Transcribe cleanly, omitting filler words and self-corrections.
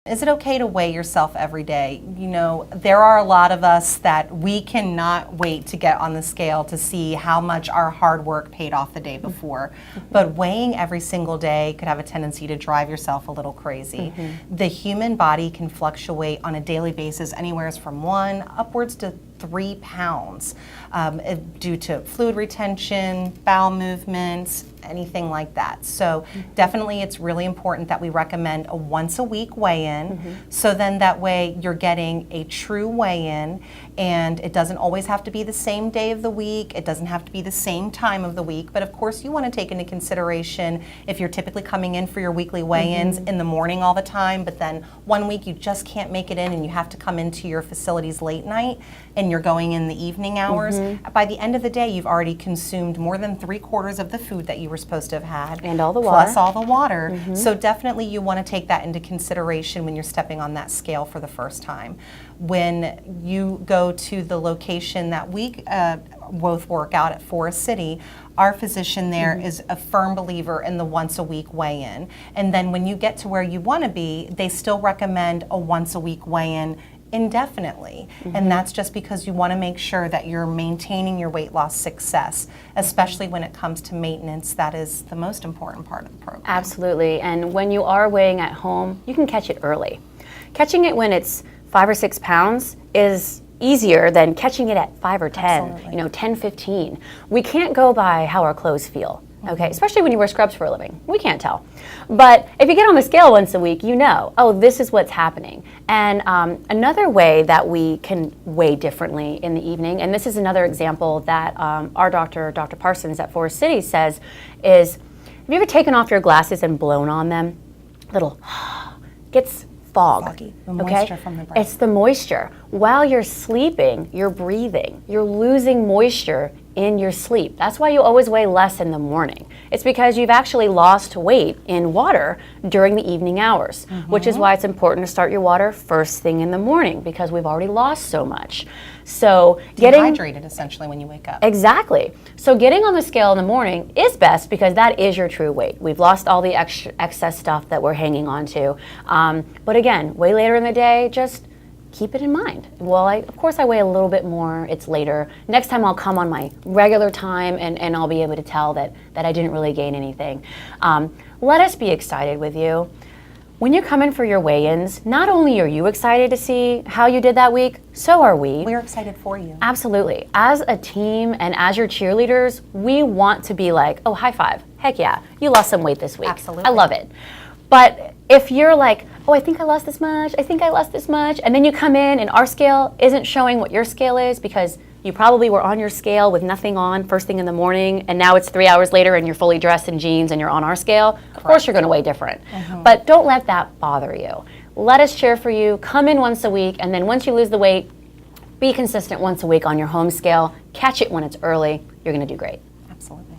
Is it okay to weigh yourself every day? You know, there are a lot of us that we cannot wait to get on the scale to see how much our hard work paid off the day before. But weighing every single day could have a tendency to drive yourself a little crazy. The human body can fluctuate on a daily basis anywhere from 1 upwards to 3 pounds due to fluid retention, bowel movements, anything like that. So definitely it's really important that we recommend a once a week weigh-in. So then that way you're getting a true weigh-in, and it doesn't always have to be the same day of the week. It doesn't have to be the same time of the week. But of course you want to take into consideration if you're typically coming in for your weekly weigh-ins in the morning all the time, but then one week you just can't make it in and you have to come into your facilities late night and you're going in the evening hours. By the end of the day, you've already consumed more than 3/4 of the food that you were supposed to have had. And all the water. Plus all the water. So definitely you want to take that into consideration when you're stepping on that scale for the first time. When you go to the location that we both work out at Forest City, our physician there is a firm believer in the once a week weigh-in. And then when you get to where you want to be, they still recommend a once a week weigh-in indefinitely. And that's just because you want to make sure that you're maintaining your weight loss success, especially when it comes to maintenance. That is the most important part of the program. Absolutely. And when you are weighing at home, you can catch it early. Catching it when it's 5 or 6 pounds is easier than catching it at 5 or 10, Absolutely. 10, 15. We can't go by how our clothes feel. Okay, especially when you wear scrubs for a living. We can't tell. But if you get on the scale once a week, you know, oh, this is what's happening. And another way that we can weigh differently in the evening, and this is another example that our doctor, Dr. Parsons at Forest City says, is, have you ever taken off your glasses and blown on them? Little, gets fog. Foggy. The moisture from the breath. It's the moisture. While you're sleeping, you're breathing. You're losing moisture in your sleep. That's why you always weigh less in the morning. It's because you've actually lost weight in water during the evening hours, which is why it's important to start your water first thing in the morning, because we've already lost so much. So Dehydrated essentially when you wake up. Exactly. So getting on the scale in the morning is best because that is your true weight. We've lost all the excess stuff that we're hanging on to. But again, way later in the day, just keep it in mind. Well, of course I weigh a little bit more, it's later. Next time I'll come on my regular time and I'll be able to tell that I didn't really gain anything. Let us be excited with you. When you come in for your weigh-ins, not only are you excited to see how you did that week, so are we. We're excited for you. Absolutely. As a team and as your cheerleaders, we want to be like, oh, high five. Heck yeah, you lost some weight this week. Absolutely. I love it. But if you're like, oh, I think I lost this much, I think I lost this much, and then you come in and our scale isn't showing what your scale is because you probably were on your scale with nothing on first thing in the morning, and now it's 3 hours later and you're fully dressed in jeans and you're on our scale, of course you're going to weigh different. But don't let that bother you. Let us cheer for you. Come in once a week, and then once you lose the weight, be consistent once a week on your home scale. Catch it when it's early. You're going to do great. Absolutely.